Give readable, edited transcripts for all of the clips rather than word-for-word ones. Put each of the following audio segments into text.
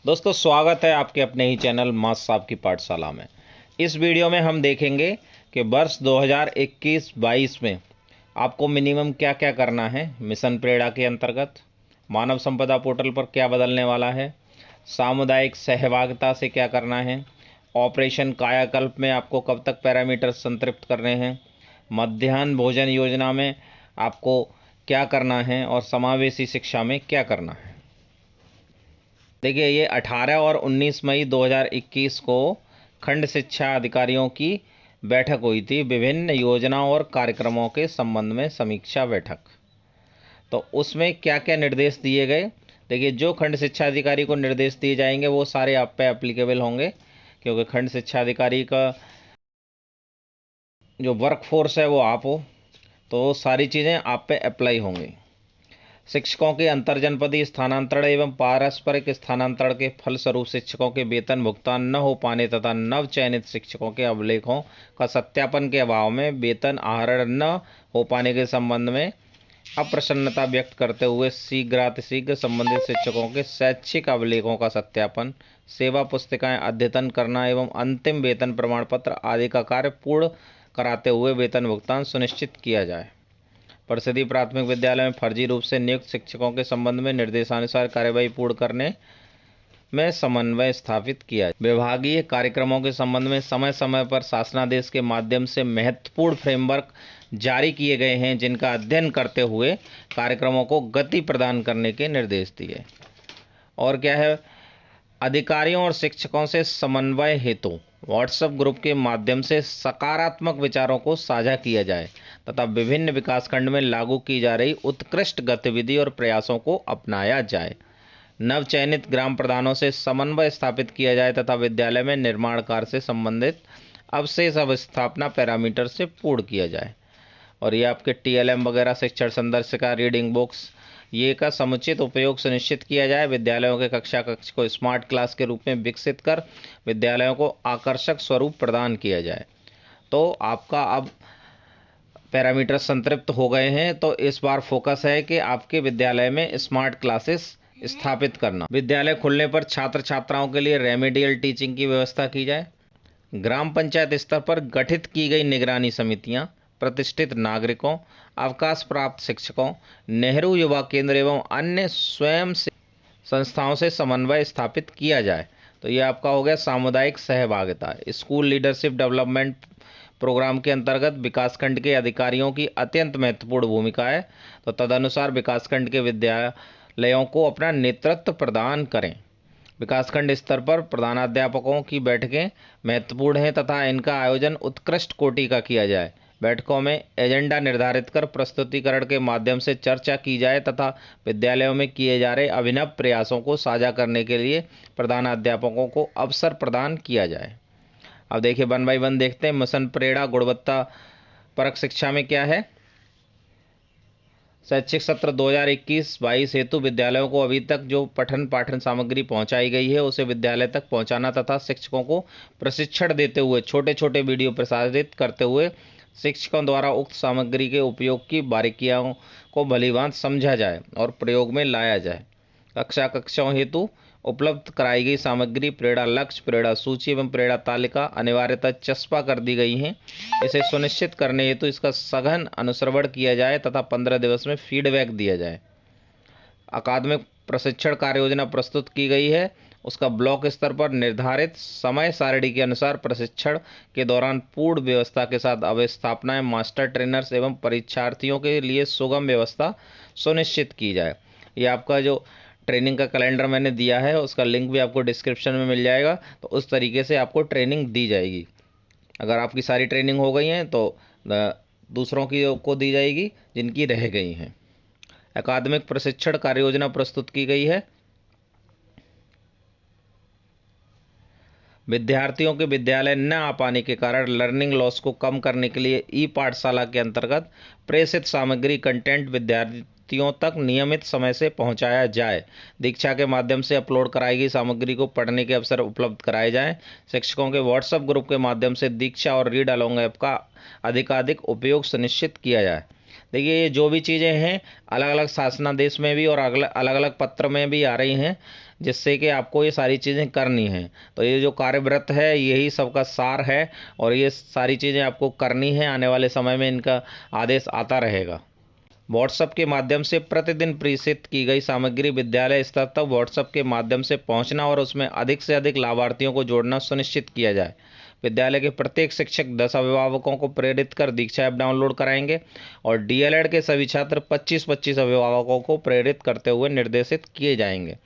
दोस्तों स्वागत है आपके अपने ही चैनल मास साहब की पाठशाला में। इस वीडियो में हम देखेंगे कि वर्ष 2021-22 में आपको मिनिमम क्या क्या करना है। मिशन प्रेरणा के अंतर्गत मानव संपदा पोर्टल पर क्या बदलने वाला है, सामुदायिक सहभागिता से क्या करना है, ऑपरेशन कायाकल्प में आपको कब तक पैरामीटर संतृप्त करने हैं, मध्याह्न भोजन योजना में आपको क्या करना है और समावेशी शिक्षा में क्या करना है। देखिए, ये 18 और 19 मई 2021 को खंड शिक्षा अधिकारियों की बैठक हुई थी। विभिन्न योजनाओं और कार्यक्रमों के संबंध में समीक्षा बैठक। तो उसमें क्या क्या निर्देश दिए गए। देखिए, जो खंड शिक्षा अधिकारी को निर्देश दिए जाएंगे वो सारे आप पे एप्लीकेबल होंगे, क्योंकि खंड शिक्षा अधिकारी का जो वर्कफोर्स है वो आप हो, तो सारी चीज़ें आप पे अप्लाई होंगी। शिक्षकों के अंतरजनपदीय स्थानांतरण एवं पारस्परिक स्थानांतरण के फलस्वरूप शिक्षकों के वेतन भुगतान न हो पाने तथा नव चयनित शिक्षकों के अभिलेखों का सत्यापन के अभाव में वेतन आहरण न हो पाने के संबंध में अप्रसन्नता व्यक्त करते हुए शीघ्रातिशीघ्र संबंधित शिक्षकों के शैक्षिक अभिलेखों का सत्यापन, सेवा पुस्तिकाएं अद्यतन करना एवं अंतिम वेतन प्रमाण पत्र आदि का कार्य पूर्ण कराते हुए वेतन भुगतान सुनिश्चित किया जाए। परिषदीय प्राथमिक विद्यालय में फर्जी रूप से नियुक्त शिक्षकों के संबंध में निर्देशानुसार कार्यवाही पूर्ण करने में समन्वय स्थापित किया। विभागीय कार्यक्रमों के संबंध में समय समय पर शासनादेश के माध्यम से महत्वपूर्ण फ्रेमवर्क जारी किए गए हैं, जिनका अध्ययन करते हुए कार्यक्रमों को गति प्रदान करने के निर्देश दिए। और क्या है, अधिकारियों और शिक्षकों से समन्वय हेतु व्हाट्सएप ग्रुप के माध्यम से सकारात्मक विचारों को साझा किया जाए तथा विभिन्न विकासखंड में लागू की जा रही उत्कृष्ट गतिविधि और प्रयासों को अपनाया जाए। नव चयनित ग्राम प्रधानों से समन्वय स्थापित किया जाए तथा विद्यालय में निर्माण कार्य से संबंधित अवशेष अवस्थापना पैरामीटर से पूर्ण किया जाए। और ये आपके TLM वगैरह, शिक्षण संदर्शिका, रीडिंग बुक्स, ये का समुचित उपयोग सुनिश्चित किया जाए। विद्यालयों के कक्षा कक्ष को स्मार्ट क्लास के रूप में विकसित कर विद्यालयों को आकर्षक स्वरूप प्रदान किया जाए। तो आपका अब पैरामीटर संतृप्त हो गए हैं, तो इस बार फोकस है कि आपके विद्यालय में स्मार्ट क्लासेस स्थापित करना। विद्यालय खुलने पर छात्र छात्राओं के लिए रेमेडियल टीचिंग की व्यवस्था की जाए। ग्राम पंचायत स्तर पर गठित की गई निगरानी समितियां प्रतिष्ठित नागरिकों, अवकाश प्राप्त शिक्षकों, नेहरू युवा केंद्र एवं अन्य स्वयं संस्थाओं से समन्वय स्थापित किया जाए। तो ये आपका हो गया सामुदायिक सहभागिता। स्कूल लीडरशिप डेवलपमेंट प्रोग्राम के अंतर्गत विकासखंड के अधिकारियों की अत्यंत महत्वपूर्ण भूमिका है, तो तदनुसार विकासखंड के विद्यालयों को अपना नेतृत्व प्रदान करें। विकासखंड स्तर पर प्रधानाध्यापकों की बैठकें महत्वपूर्ण हैं तथा इनका आयोजन उत्कृष्ट कोटि का किया जाए। बैठकों में एजेंडा निर्धारित कर प्रस्तुतिकरण के माध्यम से चर्चा की जाए तथा विद्यालयों में किए जा रहे अभिनव प्रयासों को साझा करने के लिए प्रधानाध्यापकों को अवसर प्रदान किया जाए। अब देखिए, 1 बाय 1 देखते हैं। मिशन प्रेरणा गुणवत्ता परक शिक्षा में क्या है। शैक्षिक सत्र 2021-22 हेतु विद्यालयों को अभी तक जो पठन पाठन सामग्री पहुंचाई गई है उसे विद्यालय तक पहुंचाना तथा शिक्षकों को प्रशिक्षण देते हुए छोटे छोटे वीडियो प्रसारित करते हुए शिक्षकों द्वारा उक्त सामग्री के उपयोग की बारीकियों को भलीभांति समझा जाए और प्रयोग में लाया जाए। कक्षाओं हेतु उपलब्ध कराई गई सामग्री, प्रेरणा लक्ष्य, प्रेरणा सूची एवं प्रेरणा तालिका अनिवार्यतः चस्पा कर दी गई हैं। इसे सुनिश्चित करने हेतु इसका सघन अनुश्रवण किया जाए तथा 15 दिवस में फीडबैक दिया जाए। अकादमिक प्रशिक्षण कार्य योजना प्रस्तुत की गई है, उसका ब्लॉक स्तर पर निर्धारित समय सारणी के अनुसार प्रशिक्षण के दौरान पूर्ण व्यवस्था के साथ अवस्थापनाएं, मास्टर ट्रेनर्स एवं परीक्षार्थियों के लिए सुगम व्यवस्था सुनिश्चित की जाए। ये आपका जो ट्रेनिंग का कैलेंडर मैंने दिया है उसका लिंक भी आपको डिस्क्रिप्शन में मिल जाएगा, तो उस तरीके से आपको ट्रेनिंग दी जाएगी। अगर आपकी सारी ट्रेनिंग हो गई हैं तो दूसरों की को दी जाएगी जिनकी रह गई हैं। अकादमिक प्रशिक्षण कार्य योजना प्रस्तुत की गई है। विद्यार्थियों के विद्यालय न आ पाने के कारण लर्निंग लॉस को कम करने के लिए ई पाठशाला के अंतर्गत प्रेषित सामग्री कंटेंट विद्यार्थियों तक नियमित समय से पहुंचाया जाए। दीक्षा के माध्यम से अपलोड कराई गई सामग्री को पढ़ने के अवसर उपलब्ध कराए जाएं। शिक्षकों के व्हाट्सएप ग्रुप के माध्यम से दीक्षा और रीड अलोंग ऐप का अधिकाधिक उपयोग सुनिश्चित किया जाए। देखिए ये जो भी चीज़ें हैं अलग अलग शासनादेश में भी और अलग अलग पत्र में भी आ रही हैं, जिससे कि आपको ये सारी चीज़ें करनी हैं। तो ये जो कार्यव्रत है यही सबका सार है और ये सारी चीज़ें आपको करनी है। आने वाले समय में इनका आदेश आता रहेगा। व्हाट्सएप के माध्यम से प्रतिदिन प्रेषित की गई सामग्री विद्यालय स्तर तक व्हाट्सएप के माध्यम से पहुंचना और उसमें अधिक से अधिक लाभार्थियों को जोड़ना सुनिश्चित किया जाए। विद्यालय के प्रत्येक शिक्षक 10 अभिभावकों को प्रेरित कर दीक्षा ऐप डाउनलोड कराएंगे और डीएलएड के सभी छात्र 25-25 अभिभावकों को प्रेरित करते हुए निर्देशित किए जाएंगे।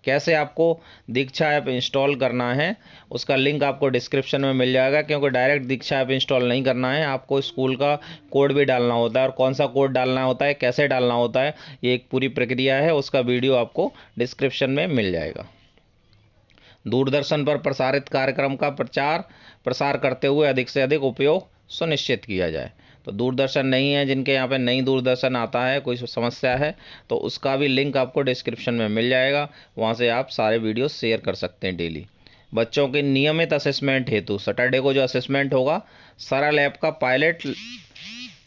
कैसे आपको दीक्षा ऐप इंस्टॉल करना है उसका लिंक आपको डिस्क्रिप्शन में मिल जाएगा, क्योंकि डायरेक्ट दीक्षा ऐप इंस्टॉल नहीं करना है, आपको स्कूल का कोड भी डालना होता है और कौन सा कोड डालना होता है, कैसे डालना होता है, ये एक पूरी प्रक्रिया है। उसका वीडियो आपको डिस्क्रिप्शन में मिल जाएगा। दूरदर्शन पर प्रसारित कार्यक्रम का प्रचार प्रसार करते हुए अधिक से अधिक उपयोग सुनिश्चित किया जाए। तो दूरदर्शन नहीं है, जिनके यहाँ पे नई दूरदर्शन आता है, कोई समस्या है तो उसका भी लिंक आपको डिस्क्रिप्शन में मिल जाएगा, वहाँ से आप सारे वीडियो शेयर कर सकते हैं डेली। बच्चों के नियमित असेसमेंट हेतु सैटरडे को जो असेसमेंट होगा, सरल ऐप का पायलट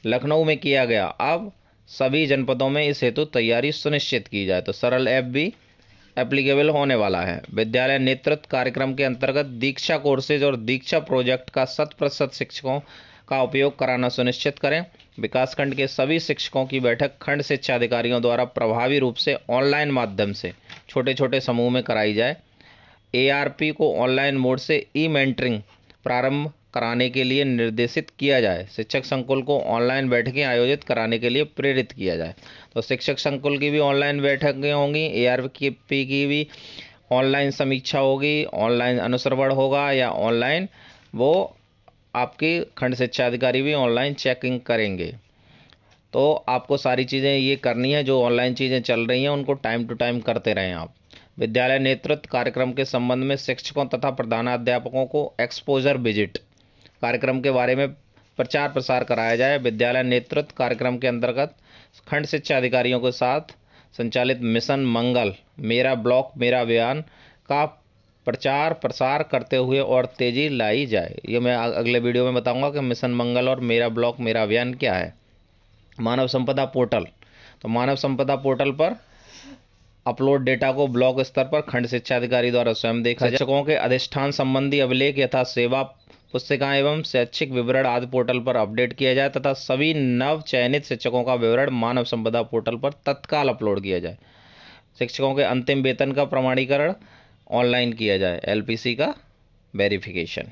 लखनऊ में किया गया, अब सभी जनपदों में इस हेतु तैयारी सुनिश्चित की जाए। तो सरल ऐप भी एप्लीकेबल होने वाला है। विद्यालय नेतृत्व कार्यक्रम के अंतर्गत दीक्षा कोर्सेज और दीक्षा प्रोजेक्ट का 100% शिक्षकों का उपयोग कराना सुनिश्चित करें। विकासखंड के सभी शिक्षकों की बैठक खंड शिक्षा अधिकारियों द्वारा प्रभावी रूप से ऑनलाइन माध्यम से छोटे छोटे समूह में कराई जाए। एआरपी को ऑनलाइन मोड से ई मेंटरिंग प्रारंभ कराने के लिए निर्देशित किया जाए। शिक्षक संकुल को ऑनलाइन बैठकें आयोजित कराने के लिए प्रेरित किया जाए। तो शिक्षक संकुल की भी ऑनलाइन बैठकें होंगी, एआरपी की भी ऑनलाइन समीक्षा होगी, ऑनलाइन अनुश्रवण होगा या ऑनलाइन वो आपके खंड शिक्षा अधिकारी भी ऑनलाइन चेकिंग करेंगे। तो आपको सारी चीज़ें ये करनी है, जो ऑनलाइन चीज़ें चल रही हैं उनको टाइम टू टाइम करते रहें आप। विद्यालय नेतृत्व कार्यक्रम के संबंध में शिक्षकों तथा प्रधानाध्यापकों को एक्सपोजर विजिट कार्यक्रम के बारे में प्रचार प्रसार कराया जाए। विद्यालय नेतृत्व कार्यक्रम के अंतर्गत खंड शिक्षा अधिकारियों के साथ संचालित मिशन मंगल मेरा ब्लॉक मेरा अभियान का प्रचार प्रसार करते हुए और तेजी लाई जाए। ये मैं अगले वीडियो में बताऊंगा कि मिशन मंगल और मेरा ब्लॉक मेरा अभियान क्या है। मानव संपदा पोर्टल, तो मानव संपदा पोर्टल पर अपलोड डेटा को ब्लॉक स्तर पर खंड शिक्षा अधिकारी द्वारा स्वयं देखा जाए। शिक्षकों के अधिष्ठान संबंधी अभिलेख यथा सेवा पुस्तिकाएं एवं शैक्षिक विवरण आदि पोर्टल पर अपडेट किया जाए तथा सभी नव चयनित शिक्षकों का विवरण मानव संपदा पोर्टल पर तत्काल अपलोड किया जाए। शिक्षकों के अंतिम वेतन का प्रमाणीकरण ऑनलाइन किया जाए, एलपीसी का वेरिफिकेशन।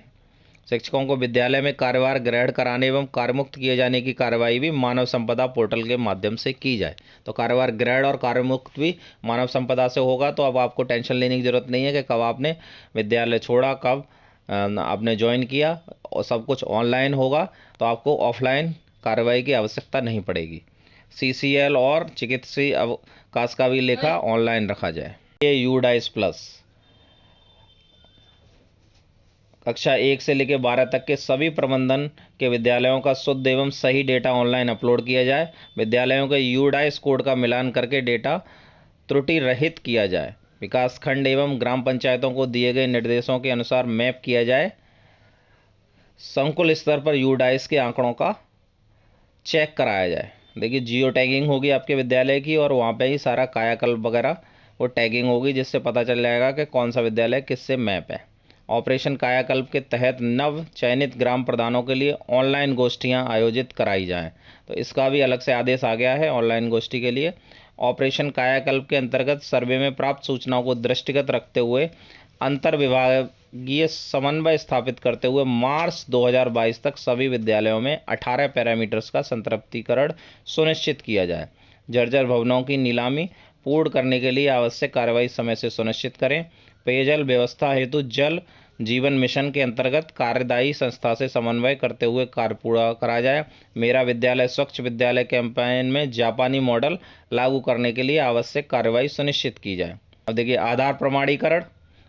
शिक्षकों को विद्यालय में कार्यभार ग्रहण कराने एवं कार्यमुक्त किए जाने की कार्रवाई भी मानव संपदा पोर्टल के माध्यम से की जाए। तो कार्यभार ग्रहण और कार्यमुक्त भी मानव संपदा से होगा। तो अब आपको टेंशन लेने की जरूरत नहीं है कि कब आपने विद्यालय छोड़ा, कब आपने ज्वाइन किया, और सब कुछ ऑनलाइन होगा, तो आपको ऑफलाइन कार्रवाई की आवश्यकता नहीं पड़ेगी। सीसीएल और चिकित्सीय अवकाश का भी लेखा ऑनलाइन रखा जाए। ये यूडाइस प्लस कक्षा 1 से लेकर 12 तक के सभी प्रबंधन के विद्यालयों का शुद्ध एवं सही डेटा ऑनलाइन अपलोड किया जाए। विद्यालयों के यूडाइस कोड का मिलान करके डेटा त्रुटि रहित किया जाए। विकासखंड एवं ग्राम पंचायतों को दिए गए निर्देशों के अनुसार मैप किया जाए। संकुल स्तर पर यूडाइस के आंकड़ों का चेक कराया जाए। देखिए जियो टैगिंग होगी आपके विद्यालय की और वहाँ पे ही सारा कायाकल्प वगैरह वो टैगिंग होगी, जिससे पता चल जाएगा कि कौन सा विद्यालय किससे मैप है। ऑपरेशन कायाकल्प के तहत नव चयनित ग्राम प्रधानों के लिए ऑनलाइन गोष्ठियां आयोजित कराई जाएं। तो इसका भी अलग से आदेश आ गया है ऑनलाइन गोष्ठी के लिए। ऑपरेशन कायाकल्प के अंतर्गत सर्वे में प्राप्त सूचनाओं को दृष्टिगत रखते हुए अंतर विभागीय समन्वय स्थापित करते हुए मार्च 2022 तक सभी विद्यालयों में 18 पैरामीटर्स का संतृप्तिकरण सुनिश्चित किया जाए। जर्जर भवनों की नीलामी पूर्ण करने के लिए आवश्यक कार्रवाई समय से सुनिश्चित करें। पेयजल व्यवस्था हेतु जल जीवन मिशन के अंतर्गत कार्यदायी संस्था से समन्वय करते हुए कार्य पूरा करा जाए। मेरा विद्यालय स्वच्छ विद्यालय कैंपेन में जापानी मॉडल लागू करने के लिए आवश्यक कार्रवाई सुनिश्चित की जाए। अब देखिए आधार प्रमाणीकरण,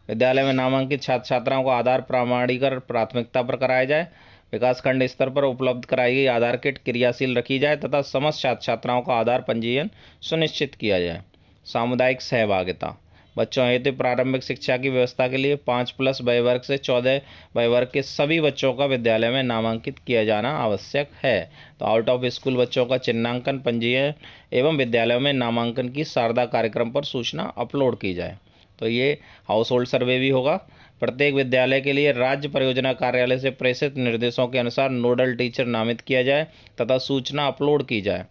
विद्यालय में नामांकित छात्र छात्राओं का आधार प्रमाणीकरण प्राथमिकता पर कराया जाए। विकासखंड स्तर पर उपलब्ध कराई गई आधार किट क्रियाशील रखी जाए तथा समस्त छात्र छात्राओं का आधार पंजीयन सुनिश्चित किया जाए। सामुदायिक सहभागिता, बच्चों हेतु प्रारंभिक शिक्षा की व्यवस्था के लिए 5+ वय वर्ग से 14 वय वर्ग के सभी बच्चों का विद्यालय में नामांकित किया जाना आवश्यक है। तो आउट ऑफ स्कूल बच्चों का चिन्हांकन, पंजीयन एवं विद्यालयों में नामांकन की शारदा कार्यक्रम पर सूचना अपलोड की जाए। तो ये हाउस होल्ड सर्वे भी होगा। प्रत्येक विद्यालय के लिए राज्य परियोजना कार्यालय से प्रेषित निर्देशों के अनुसार नोडल टीचर नामित किया जाए तथा सूचना अपलोड की जाए।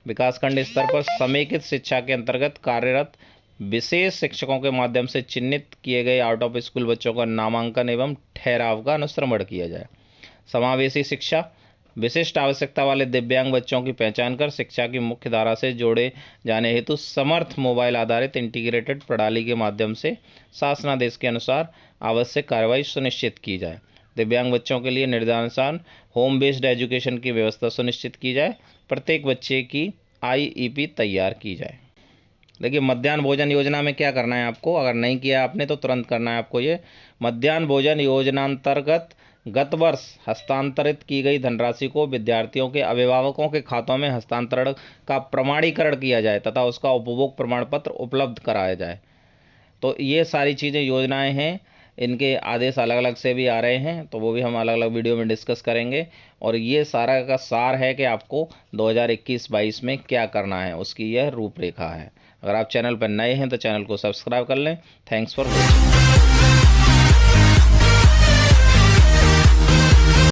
विकासखंड स्तर पर समेकित शिक्षा के अंतर्गत कार्यरत विशेष शिक्षकों के माध्यम से चिन्हित किए गए आउट ऑफ स्कूल बच्चों का नामांकन एवं ठहराव का अनुश्रवण किया जाए। समावेशी शिक्षा, विशिष्ट आवश्यकता वाले दिव्यांग बच्चों की पहचान कर शिक्षा की मुख्य धारा से जोड़े जाने हेतु समर्थ मोबाइल आधारित इंटीग्रेटेड प्रणाली के माध्यम से शासनादेश के अनुसार आवश्यक कार्रवाई सुनिश्चित की जाए। दिव्यांग बच्चों के लिए निर्देशानुसार होम बेस्ड एजुकेशन की व्यवस्था सुनिश्चित की जाए। प्रत्येक बच्चे की IEP तैयार की जाए। देखिए, मध्याह्न भोजन योजना में क्या करना है आपको, अगर नहीं किया आपने तो तुरंत करना है आपको। ये मध्याह्न भोजन योजना अंतर्गत गत वर्ष हस्तांतरित की गई धनराशि को विद्यार्थियों के अभिभावकों के खातों में हस्तांतरण का प्रमाणीकरण किया जाए तथा उसका उपभोग प्रमाण पत्र उपलब्ध कराया जाए। तो ये सारी चीज़ें योजनाएं हैं, इनके आदेश अलग अलग से भी आ रहे हैं, तो वो भी हम अलग अलग वीडियो में डिस्कस करेंगे। और ये सारा का सार है कि आपको 2021-22 में क्या करना है, उसकी यह रूपरेखा है। अगर आप चैनल पर नए हैं तो चैनल को सब्सक्राइब कर लें। Thanks for watching.